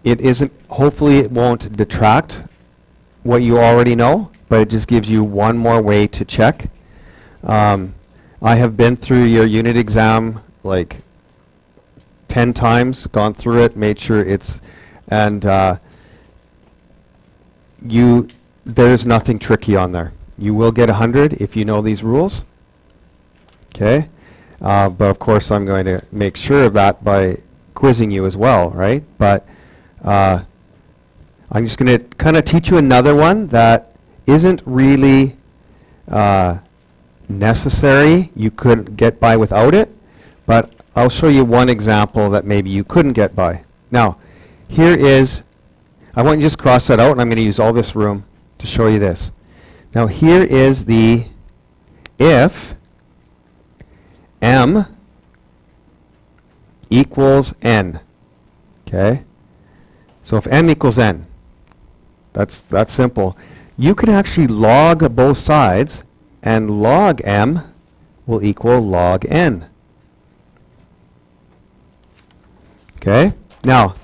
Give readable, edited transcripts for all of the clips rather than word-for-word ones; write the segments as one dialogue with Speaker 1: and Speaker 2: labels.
Speaker 1: it isn't, hopefully it won't detract what you already know, but it just gives you one more way to check. I have been through your unit exam like 10 times, gone through it, made sure it's, and there's nothing tricky on there. You will get 100 if you know these rules. Okay, but of course I'm going to make sure of that by quizzing you as well, right? But I'm just going to kind of teach you another one that isn't really necessary. You couldn't get by without it, but I'll show you one example that maybe you couldn't get by. Now, here is, I want you to just cross that out, and I'm going to use all this room to show you this. Now, here is the if m equals n. Okay? So if m equals n, that's simple. You can actually log both sides, and log m will equal log n. Okay? Now,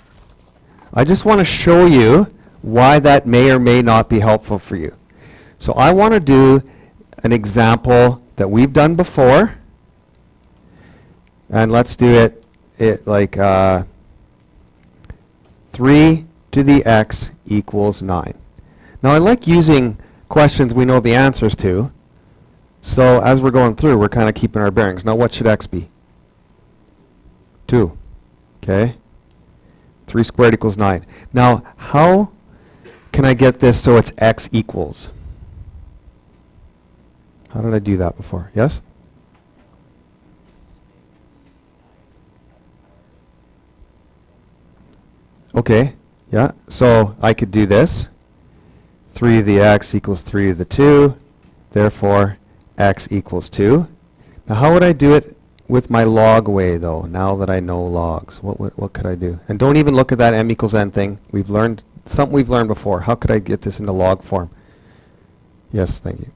Speaker 1: I just want to show you why that may or may not be helpful for you. So I want to do an example that we've done before, and let's do it like 3 to the x equals 9. Now I like using questions we know the answers to, so as we're going through, we're kind of keeping our bearings. Now what should x be? 2. Okay? 3 squared equals 9. Now, how can I get this so it's x equals? How did I do that before? Yes? Okay, yeah, so I could do this. 3 to the x equals 3 to the 2. Therefore, x equals 2. Now, how would I do it with my log way, though, now that I know logs? What could I do? And don't even look at that m equals n thing. We've learned something we've learned before. How could I get this into log form? Yes, thank you.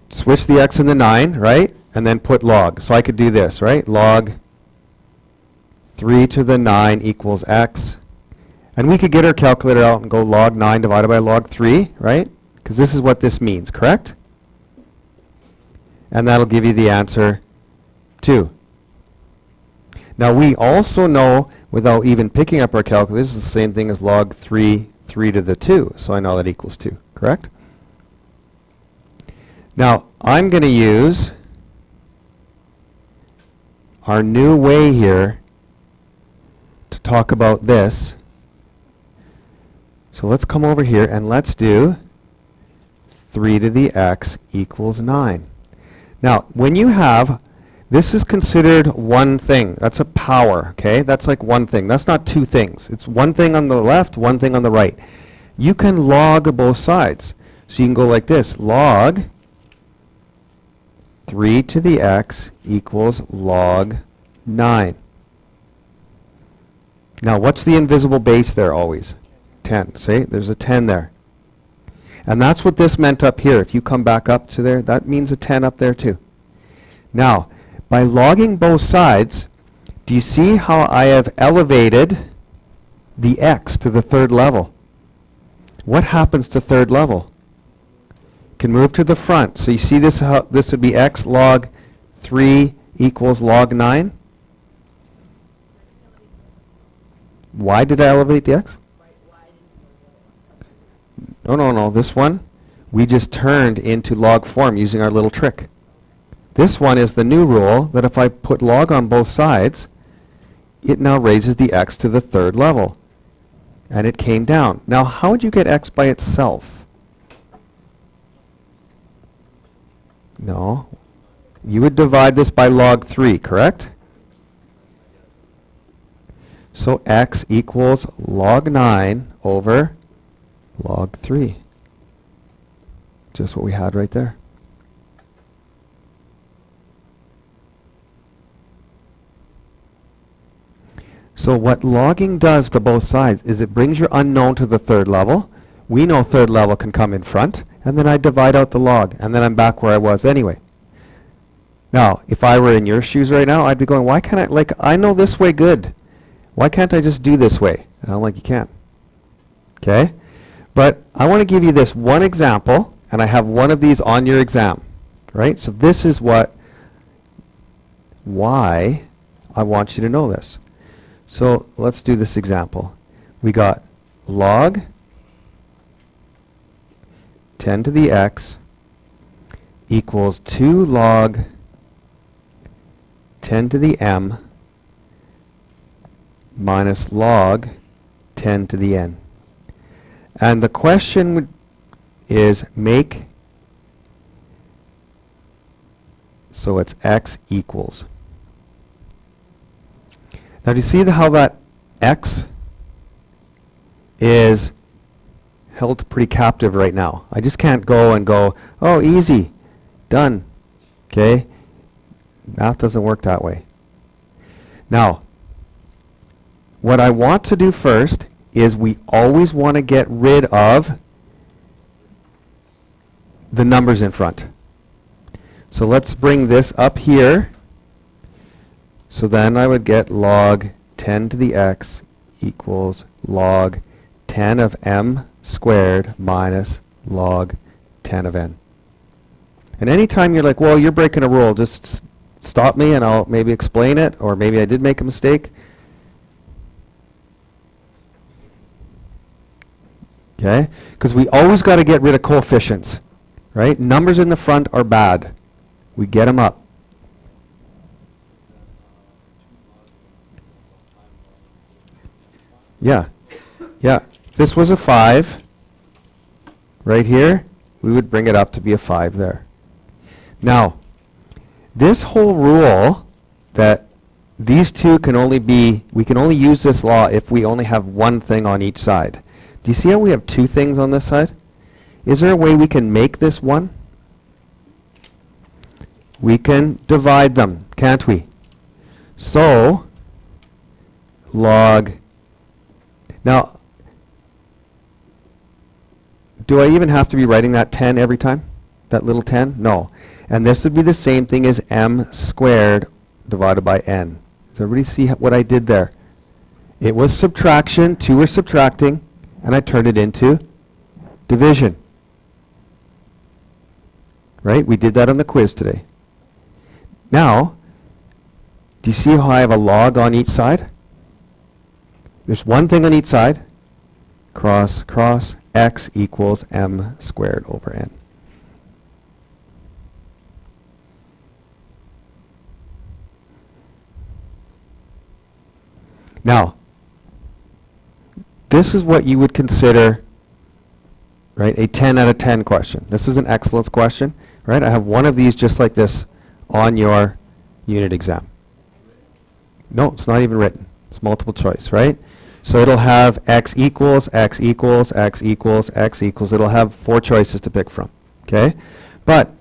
Speaker 1: Switch the x in the 9, right? And then put log. So I could do this, right? Log 3 to the 9 equals x. And we could get our calculator out and go log 9 divided by log 3, right? Because this is what this means, correct? And that'll give you the answer 2. Now we also know, without even picking up our calculator, this is the same thing as log 3 to the 2. So I know that equals 2, correct? Now I'm going to use our new way here to talk about this. So let's come over here and let's do 3 to the x equals 9. Now, when you have, this is considered one thing. That's a power, okay? That's like one thing. That's not two things. It's one thing on the left, one thing on the right. You can log both sides. So you can go like this. Log 3 to the x equals log 9. Now, what's the invisible base there always? 10. See, there's a 10 there. And that's what this meant up here. If you come back up to there, that means a 10 up there too. Now, by logging both sides, do you see how I have elevated the x to the third level? What happens to third level? Can move to the front. So you see this, how this would be x log 3 equals log 9. Why did I elevate the x? No, this one we just turned into log form using our little trick. This one is the new rule that if I put log on both sides, it now raises the x to the third level. And it came down. Now, how would you get x by itself? No. You would divide this by log 3, correct? So x equals log 9 over log 3. Just what we had right there. So what logging does to both sides is it brings your unknown to the third level. We know third level can come in front, and then I divide out the log, and then I'm back where I was anyway. Now, if I were in your shoes right now, I'd be going, why can't I, like, I know this way good. Why can't I just do this way? And I'm like, you can't. Okay? But I want to give you this one example, and I have one of these on your exam. Right? So this is why I want you to know this. So let's do this example. We got log 10 to the x equals 2 log 10 to the m minus log 10 to the n. And the question is make, so it's x equals. Now do you see how that x is held pretty captive right now? I just can't go and go, oh, easy, done. Okay? Math doesn't work that way. Now, what I want to do first is we always want to get rid of the numbers in front. So let's bring this up here. So then I would get log 10 to the x equals log 10 of m squared minus log 10 of n. And anytime you're like, well, you're breaking a rule, just stop me and I'll maybe explain it, or maybe I did make a mistake. Okay? Because we always got to get rid of coefficients. Right? Numbers in the front are bad. We get them up. Yeah. Yeah. If this was a 5 right here, we would bring it up to be a 5 there. Now, this whole rule that these two can only be, we can only use this law if we only have one thing on each side. Do you see how we have two things on this side? Is there a way we can make this one? We can divide them, can't we? So, log, now, do I even have to be writing that 10 every time? That little 10? No. And this would be the same thing as m squared divided by n. Does everybody see what I did there? It was subtraction, two were subtracting, and I turned it into division. Right? We did that on the quiz today. Now, do you see how I have a log on each side? There's one thing on each side. Cross, cross, x equals m squared over n. Now, this is what you would consider, right, a 10 out of 10 question. This is an excellence question, right? I have one of these just like this on your unit exam. No, it's not even written. It's multiple choice, right? So it'll have x equals, x equals, x equals, x equals. It'll have 4 choices to pick from, okay? But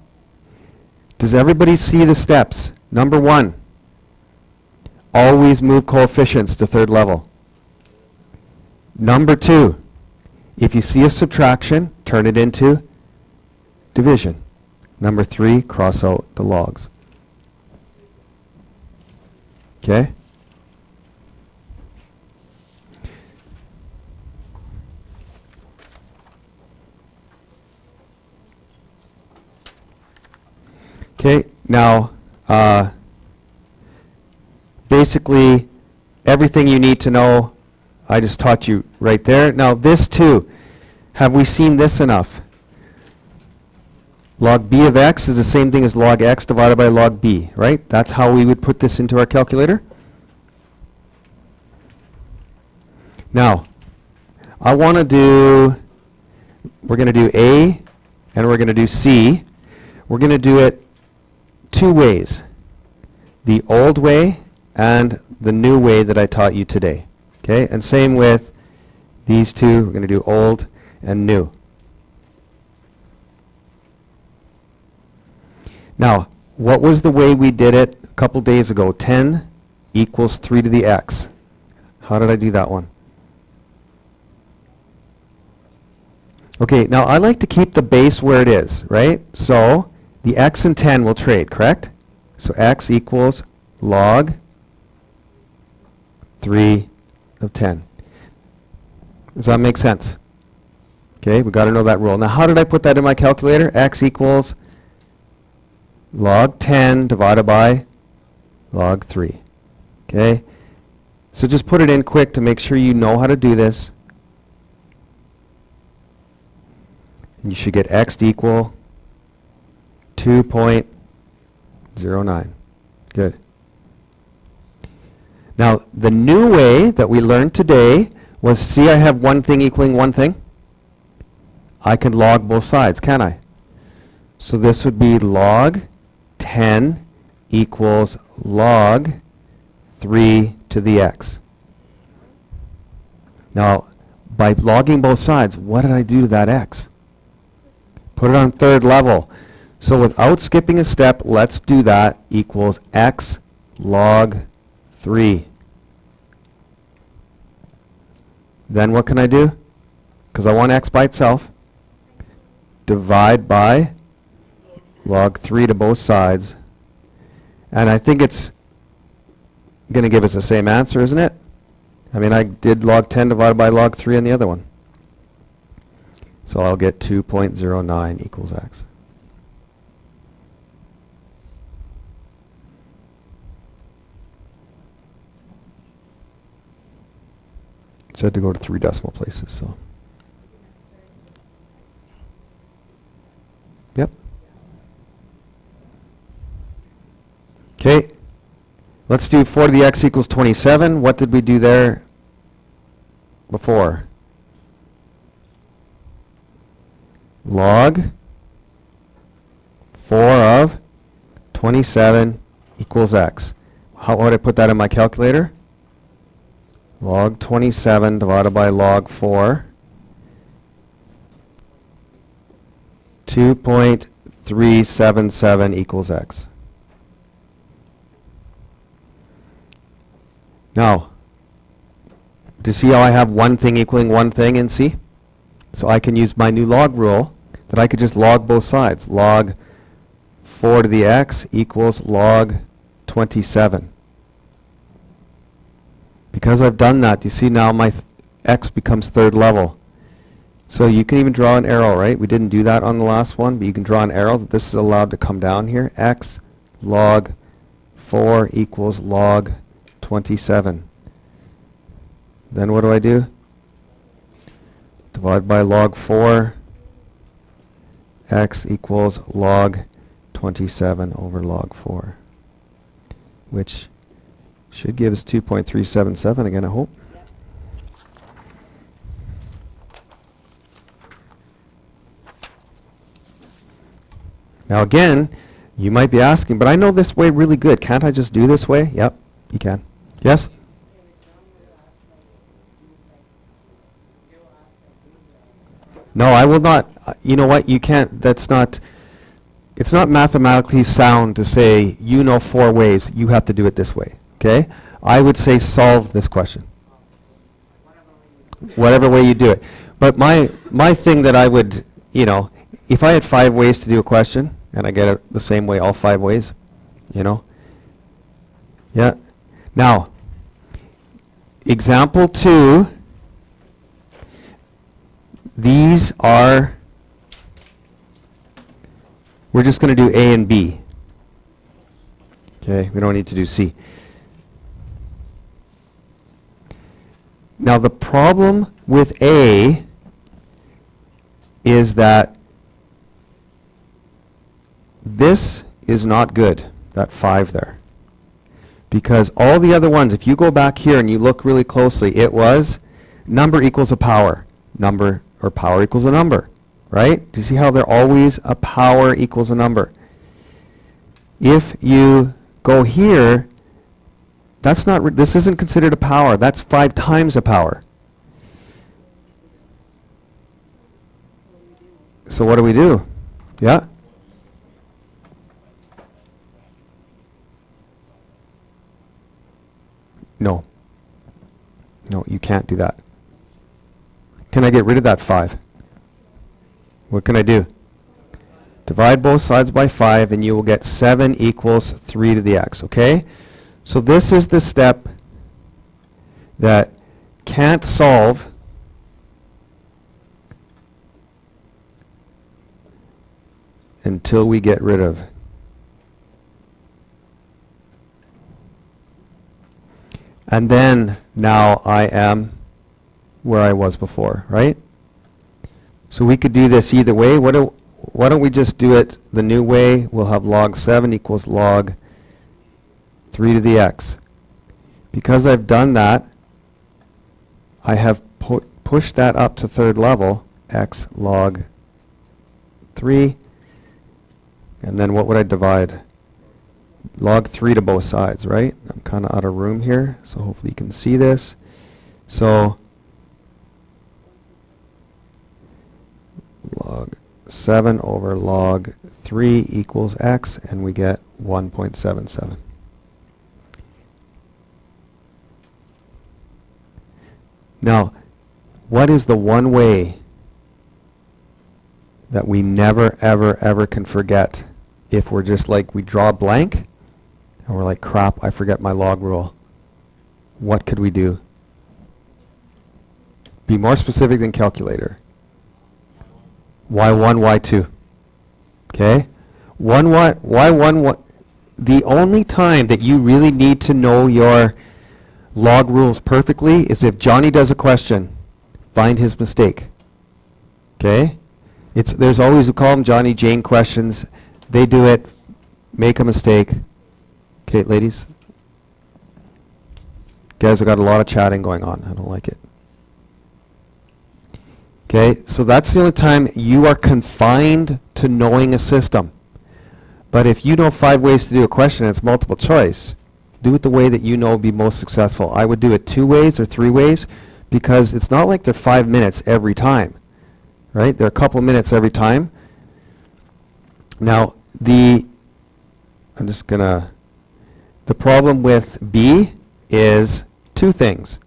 Speaker 1: does everybody see the steps? Number 1, always move coefficients to third level. Number 2, if you see a subtraction, turn it into division. Number 3, cross out the logs. Okay? Okay, now basically everything you need to know I just taught you right there. Now this too, have we seen this enough? Log b of x is the same thing as log x divided by log b, right? That's how we would put this into our calculator. Now, I want to do, we're going to do A and we're going to do C. We're going to do it 2 ways. The old way and the new way that I taught you today. Okay, and same with these two. We're going to do old and new. Now, what was the way we did it a couple days ago? 10 equals 3 to the x. How did I do that one? Okay, now I like to keep the base where it is, right? So the x and 10 will trade, correct? So x equals log 3 of 10. Does that make sense? Okay, we got to know that rule. Now, how did I put that in my calculator? X equals log 10 divided by log 3. Okay, so just put it in quick to make sure you know how to do this. And you should get x to equal 2.09. Good. Now, the new way that we learned today was, see, I have one thing equaling one thing. I can log both sides, can I? So this would be log 10 equals log 3 to the x. Now, by logging both sides, what did I do to that x? Put it on third level. So without skipping a step, let's do that. Equals x log 3. Then what can I do? Because I want x by itself. Divide by log 3 to both sides. And I think it's going to give us the same answer, isn't it? I mean, I did log 10 divided by log 3 on the other one. So I'll get 2.09 equals x. It said to go to 3 decimal places, so. Yep. Okay. Let's do 4 to the x equals 27. What did we do there before? Log 4 of 27 equals x. How would I put that in my calculator? Log 27 divided by log 4. 2.377 equals x. Now, do you see how I have one thing equaling one thing in C? So I can use my new log rule that I could just log both sides. Log 4 to the x equals log 27. Because I've done that, you see now my x becomes third level. So you can even draw an arrow, right? We didn't do that on the last one, but you can draw an arrow that this is allowed to come down here. X log 4 equals log 27. Then what do I do? Divide by log 4. X equals log 27 over log 4, which should give us 2.377 again, I hope. Now again, you might be asking, but I know this way really good. Can't I just do this way? Yep, you can. Yes? No, I will not. You know what? You can't. That's not. It's not mathematically sound to say, you know 4 ways. You have to do it this way. Okay? I would say solve this question. Whatever way you do it. But my thing that I would, you know, if I had 5 ways to do a question, and I get it the same way all 5 ways, you know. Yeah. Now, example 2, these are, we're just going to do A and B. Okay, we don't need to do C. Now the problem with A is that this is not good, that 5 there. Because all the other ones, if you go back here and you look really closely, it was number equals a power. Number or power equals a number, right? Do you see how they're always a power equals a number? If you go here, that's not, this isn't considered a power. That's 5 times a power. So what do we do? Yeah? No. No, you can't do that. Can I get rid of that 5? What can I do? Divide both sides by 5 and you will get 7 equals 3 to the x, okay? So this is the step that can't solve until we get rid of. And then now I am where I was before, right? So we could do this either way. Why don't we just do it the new way? We'll have log 7 equals log 3 to the x. Because I've done that, I have pushed that up to third level, x log 3. And then what would I divide? Log 3 to both sides, right? I'm kind of out of room here, so hopefully you can see this. So log 7 over log 3 equals x, and we get 1.77. Now, what is the one way that we never, ever, ever can forget if we're just like, we draw a blank, and we're like, crap, I forget my log rule? What could we do? Be more specific than calculator. y1, y2. Okay? y1, the only time that you really need to know your log rules perfectly is if Johnny does a question, find his mistake. Okay? There's always, we call them Johnny Jane questions. They do it, make a mistake. Okay, ladies? Guys, I've got a lot of chatting going on. I don't like it. Okay, so that's the only time you are confined to knowing a system. But if you know 5 ways to do a question and it's multiple choice, do it the way that you know will be most successful. I would do it 2 ways or 3 ways, because it's not like they're 5 minutes every time, right? They're a couple minutes every time. Now, the problem with B is 2 things.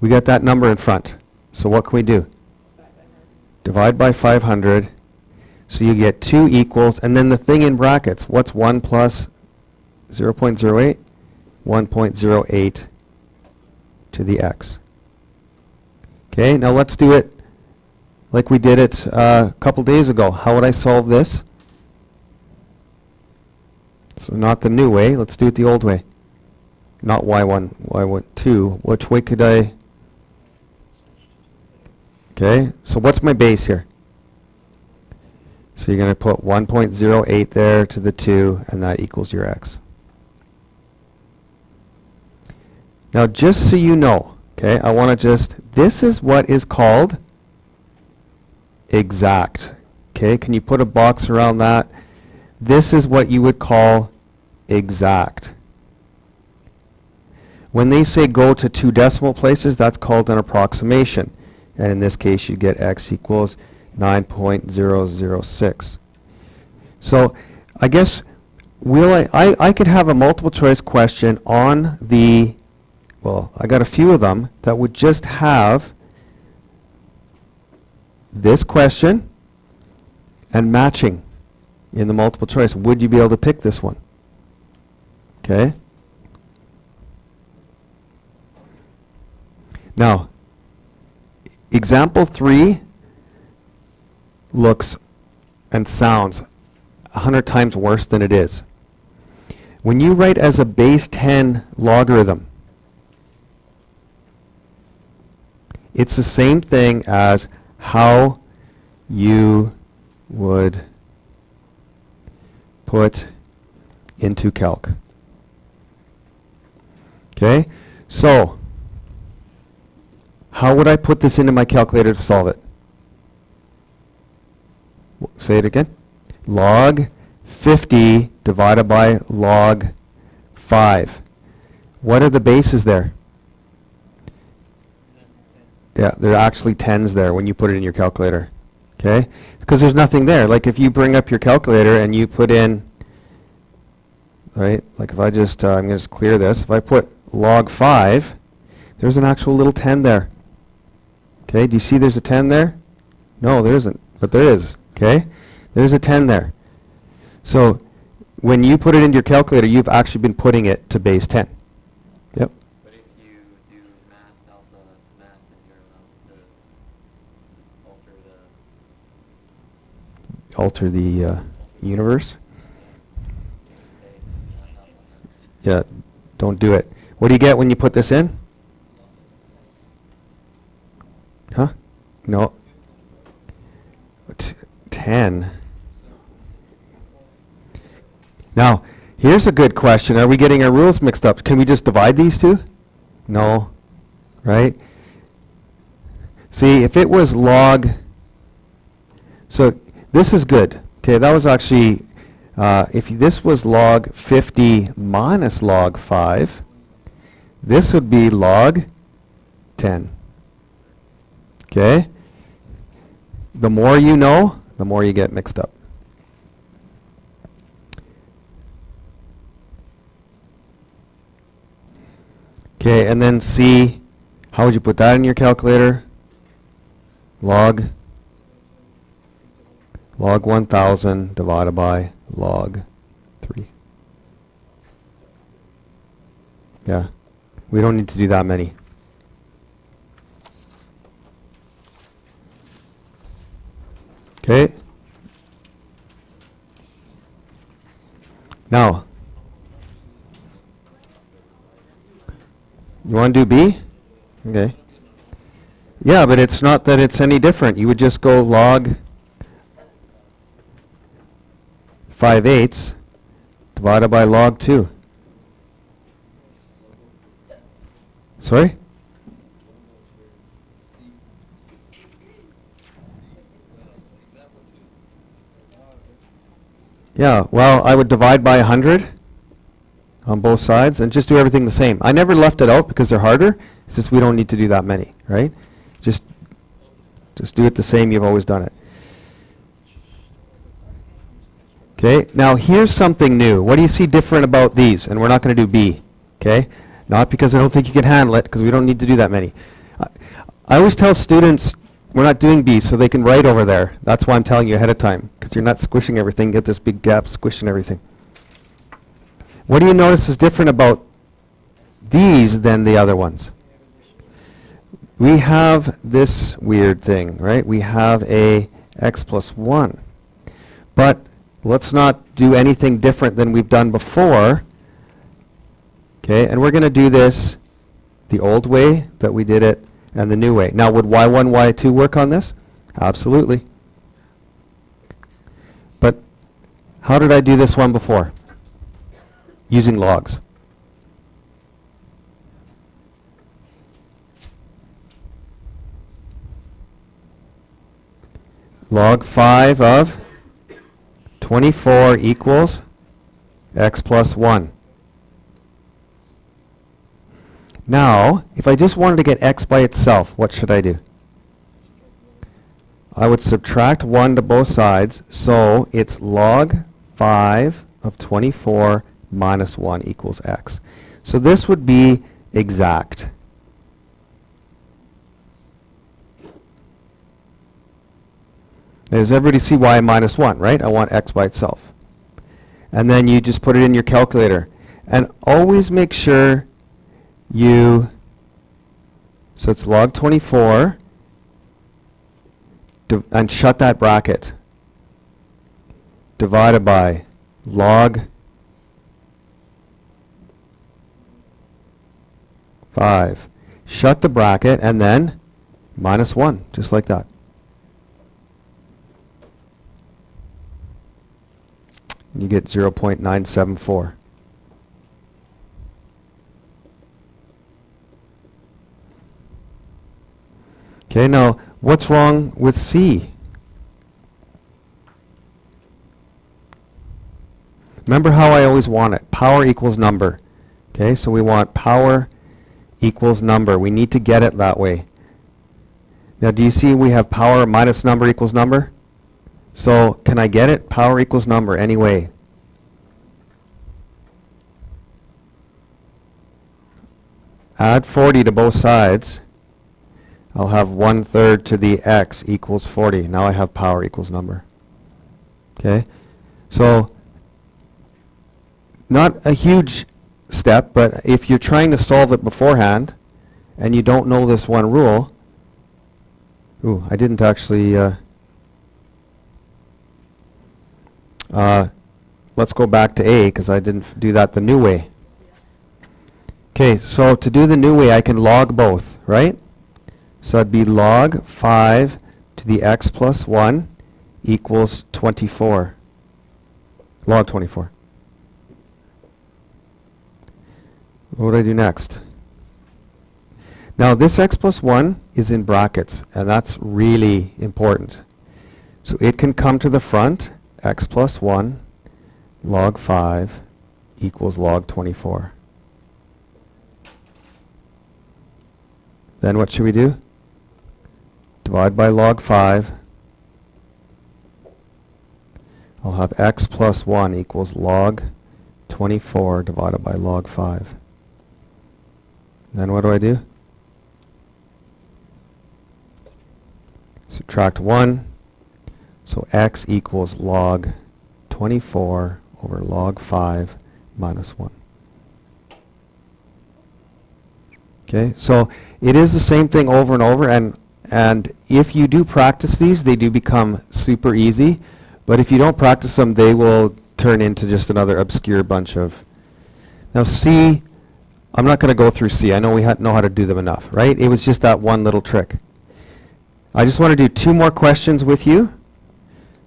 Speaker 1: We got that number in front. So what can we do? Divide by 500. So you get 2 equals, and then the thing in brackets. What's 1 plus 0.08? 1.08 to the x. Okay, now let's do it like we did it a couple days ago. How would I solve this? So not the new way, let's do it the old way. Not y1, y2. Which way could I? Okay, so what's my base here? So you're going to put 1.08 there to the 2, and that equals your x. Now just so you know, okay, I want to this is what is called exact. Okay, can you put a box around that? This is what you would call exact. When they say go to 2 decimal places, that's called an approximation. And in this case, you get x equals 9.006. So I guess I could have a multiple choice question on the, well, I got a few of them that would just have this question and matching in the multiple choice. Would you be able to pick this one? Okay. Now, example 3 looks and sounds 100 times worse than it is. When you write as a base 10 logarithm, it's the same thing as how you would put into calc. Okay, so how would I put this into my calculator to solve it? Say it again. Log 50 divided by log 5. What are the bases there? Yeah, there are actually 10s there when you put it in your calculator. Okay? Because there's nothing there. Like if you bring up your calculator and you put in, right, like if I just, I'm going to just clear this. If I put log 5, there's an actual little 10 there. Okay, do you see there's a 10 there? No, there isn't, but there is. Okay, there's a 10 there. So when you put it into your calculator, you've actually been putting it to base 10. Yep.
Speaker 2: But if you do math, alpha math, then you're allowed to
Speaker 1: Alter the universe.
Speaker 2: use base math, alpha math.
Speaker 1: Yeah, don't do it. What do you get when you put this in? Huh? No. 10. Now, here's a good question. Are we getting our rules mixed up? Can we just divide these two? No. Right? See, if it was log... So, this is good. Okay, that was actually... if this was log 50 minus log 5, this would be log 10. Okay? The more you know, the more you get mixed up. Okay, and then C, how would you put that in your calculator? Log 1000 divided by log 3. Yeah, we don't need to do that many. Okay. Now, you want to do B? Okay. Yeah, but it's not that it's any different. You would just go log 5/8 divided by log 2. Sorry? Yeah, well, I would divide by 100 on both sides and just do everything the same. I never left it out because they're harder. It's just we don't need to do that many, right? Just do it the same you've always done it. Okay, now here's something new. What do you see different about these? And we're not going to do B, okay? Not because I don't think you can handle it, because we don't need to do that many. I always tell students we're not doing B so they can write over there. That's why I'm telling you ahead of time, because you're not squishing everything, get this big gap squishing everything. What do you notice is different about these than the other ones? We have this weird thing, right? We have a x plus 1. But let's not do anything different than we've done before. Okay, and we're going to do this the old way that we did it and the new way. Now, would y1, y2 work on this? Absolutely. But how did I do this one before? Using logs. Log 5 of 24 equals x plus 1. Now, if I just wanted to get x by itself, what should I do? I would subtract 1 to both sides, so it's log 5 of 24 minus 1 equals x. So this would be exact. Does everybody see why minus 1, right? I want x by itself. And then you just put it in your calculator. And always make sure so it's log 24, and shut that bracket, divided by log 5. Shut the bracket, and then minus 1, just like that. You get 0.974. Okay, now what's wrong with C? Remember how I always want it. Power equals number. Okay, so we want power equals number. We need to get it that way. Now do you see we have power minus number equals number? So can I get it? Power equals number anyway. Add 40 to both sides. I'll have 1/3 to the x equals 40. Now I have power equals number. Okay? So not a huge step, but if you're trying to solve it beforehand and you don't know this one rule, ooh, I didn't actually, let's go back to A because I didn't do that the new way. Okay, so to do the new way, I can log both, right? So it'd be log 5 to the x plus 1 equals 24. Log 24. What would I do next? Now this x plus 1 is in brackets, and that's really important. So it can come to the front, x plus 1 log 5 equals log 24. Then what should we do? Divide by log 5. I'll have x plus 1 equals log 24 divided by log 5. Then what do? Subtract 1. So x equals log 24 over log 5 minus 1. Okay, so it is the same thing over and over, and if you do practice these, they do become super easy, but if you don't practice them, they will turn into just another obscure bunch of... Now C, I'm not going to go through C. I know we know how to do them enough, right? It was just that one little trick. I just want to do 2 more questions with you.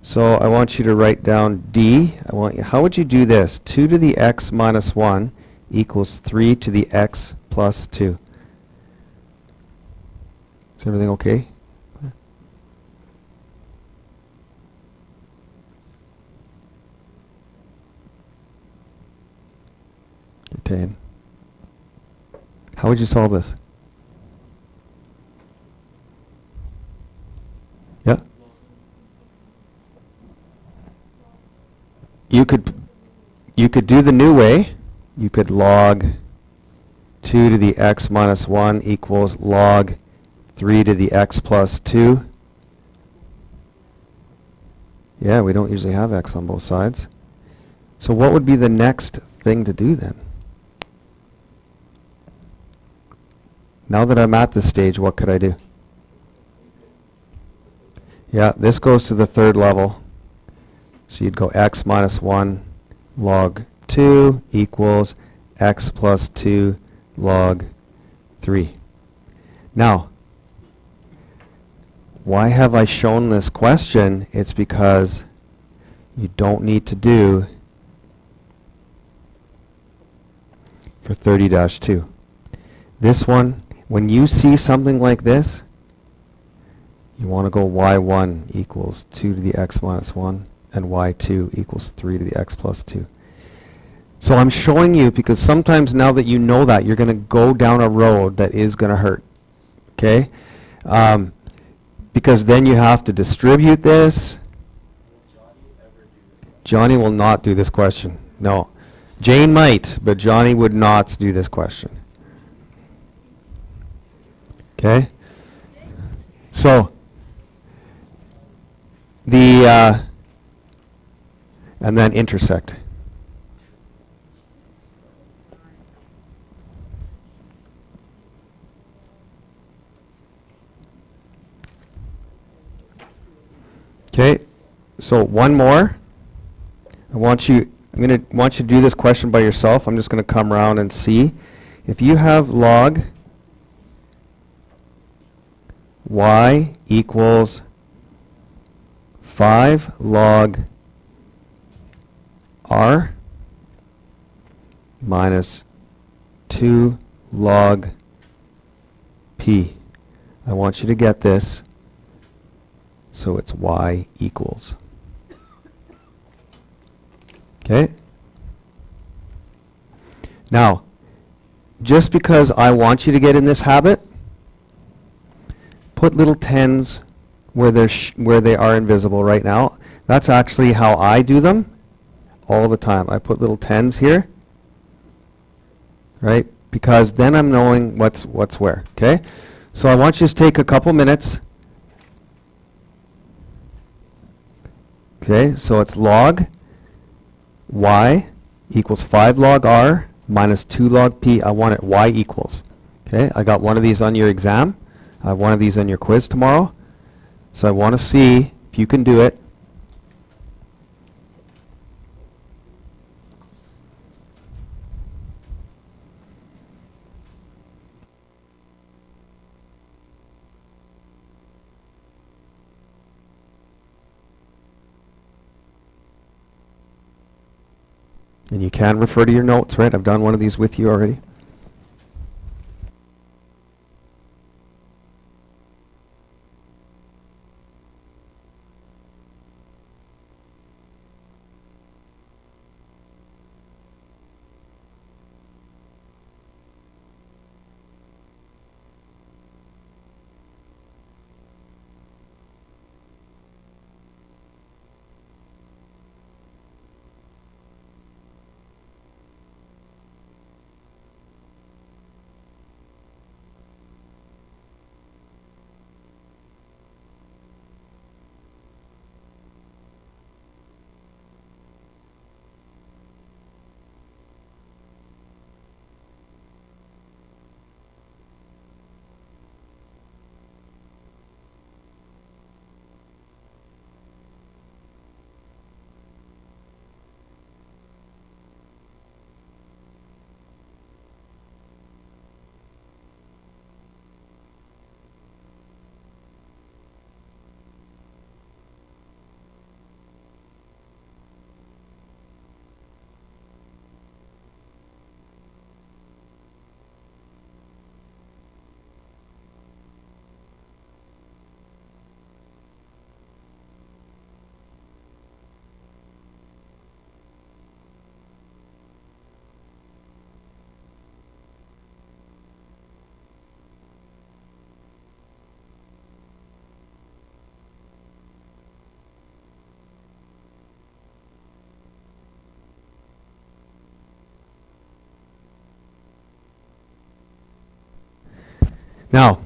Speaker 1: So I want you to write down D. How would you do this? 2 to the x minus 1 equals 3 to the x plus 2. Is everything okay? Retain. How would you solve this? Yeah? You could do the new way. You could log 2 to the x minus 1 equals log 3 to the x plus 2. Yeah, we don't usually have x on both sides. So what would be the next thing to do then? Now that I'm at this stage, what could I do? Yeah, this goes to the 3rd level. So you'd go x minus 1 log 2 equals x plus 2 log 3. Now, why have I shown this question? It's because you don't need to do for 30-2. This one, when you see something like this, you want to go y1 equals 2 to the x minus 1 and y2 equals 3 to the x plus 2. So I'm showing you because sometimes now that you know that, you're going to go down a road that is going to hurt. Okay? Because then you have to distribute this. Johnny will not do this question. No. Jane might, but Johnny would not do this question. Okay? So, and then intersect. Okay, so one more. I'm going to want you to do this question by yourself. I'm just going to come around and see. If you have log y equals 5 log r minus 2 log p. I want you to get this. So it's y equals. Okay? Now, just because I want you to get in this habit, put little 10s where they are invisible right now. That's actually how I do them all the time. I put little 10s here, right? Because then I'm knowing what's where, okay? So I want you to take a couple minutes. Okay, so it's log y equals 5 log r minus 2 log p. I want it y equals. Okay, I got one of these on your exam. I have one of these on your quiz tomorrow. So I want to see if you can do it. And you can refer to your notes, right? I've done one of these with you already. Now,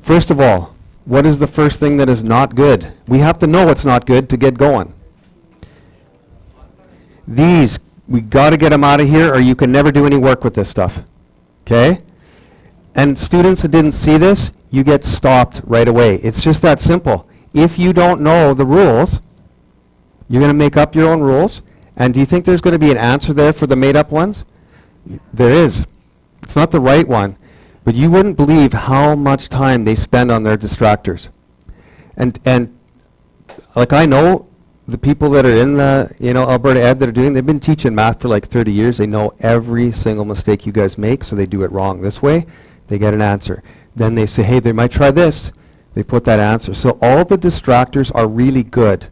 Speaker 1: first of all, what is the first thing that is not good? We have to know what's not good to get going. These, we got to get them out of here or you can never do any work with this stuff. Okay? And students that didn't see this, you get stopped right away. It's just that simple. If you don't know the rules, you're going to make up your own rules. And do you think there's going to be an answer there for the made up ones? There is. It's not the right one. But you wouldn't believe how much time they spend on their distractors. And like I know the people that are in the, Alberta Ed that are doing, they've been teaching math for like 30 years. They know every single mistake you guys make, so they do it wrong. This way, they get an answer. Then they say, hey, they might try this. They put that answer. So all the distractors are really good.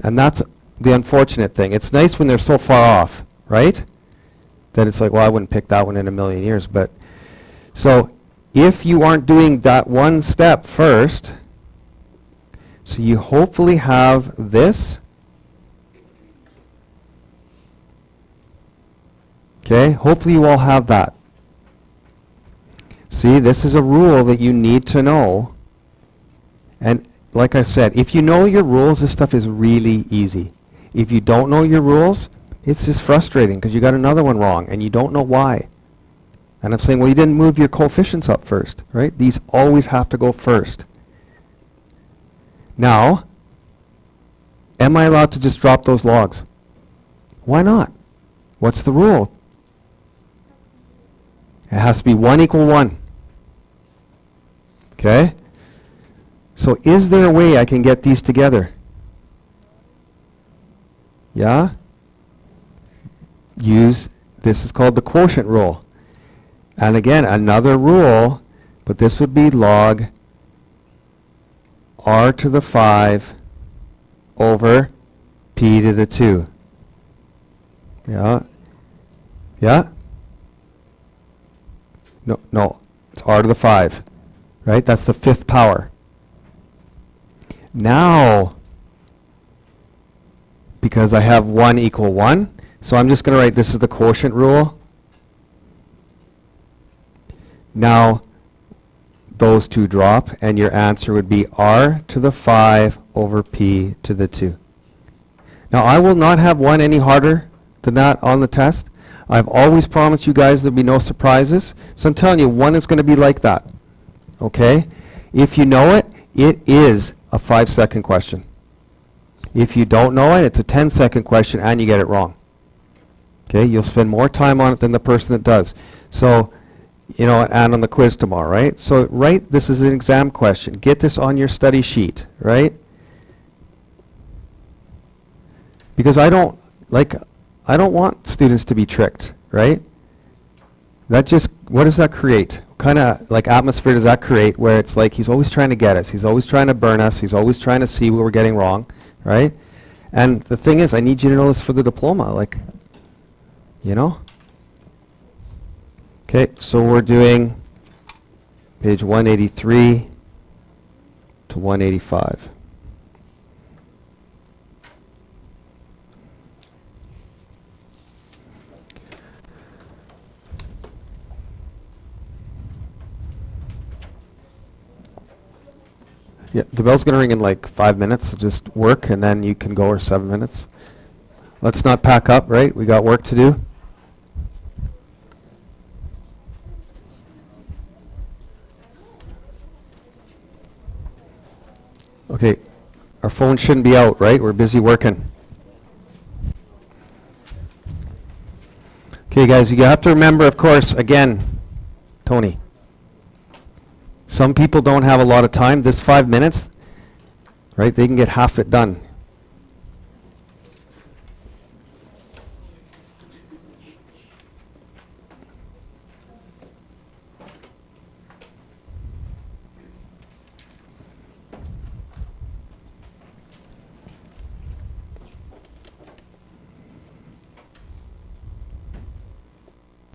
Speaker 1: And that's the unfortunate thing. It's nice when they're so far off, right? That it's like, well, I wouldn't pick that one in a million years. But so if you aren't doing that one step first, so you hopefully have this. Okay, hopefully you all have that. See, this is a rule that you need to know. And like I said, if you know your rules, this stuff is really easy. If you don't know your rules, it's just frustrating because you got another one wrong and you don't know why. And I'm saying, well, you didn't move your coefficients up first, right? These always have to go first. Now, am I allowed to just drop those logs? Why not? What's the rule? It has to be 1 equal 1. Okay? So is there a way I can get these together? Yeah? Use, this is called the quotient rule. And again, another rule, but this would be log r to the 5 over p to the 2. Yeah? Yeah? No, it's r to the 5, right? That's the 5th power. Now, because I have 1 equal 1, so I'm just going to write this is the quotient rule. Now, those two drop, and your answer would be r to the 5 over p to the 2. Now, I will not have 1 any harder than that on the test. I've always promised you guys there'll be no surprises. So I'm telling you, one is going to be like that. Okay? If you know it, it is a 5-second question. If you don't know it, it's a 10-second question and you get it wrong. Okay? You'll spend more time on it than the person that does. So, you know, and on the quiz tomorrow, right? So, right, this is an exam question. Get this on your study sheet, right? Because I don't want students to be tricked, right? That just, what does that create? What kind of like atmosphere does that create where it's like he's always trying to get us, he's always trying to burn us, he's always trying to see what we're getting wrong, right? And the thing is, I need you to know this for the diploma, like, you know? Okay, so we're doing page 183 to 185. Yeah, the bell's going to ring in like 5 minutes, so just work and then you can go, or 7 minutes. Let's not pack up, right? We got work to do. Okay, our phone shouldn't be out, right? We're busy working. Okay, guys, you have to remember, of course, again, Tony, some people don't have a lot of time. This 5 minutes, right, they can get half it done.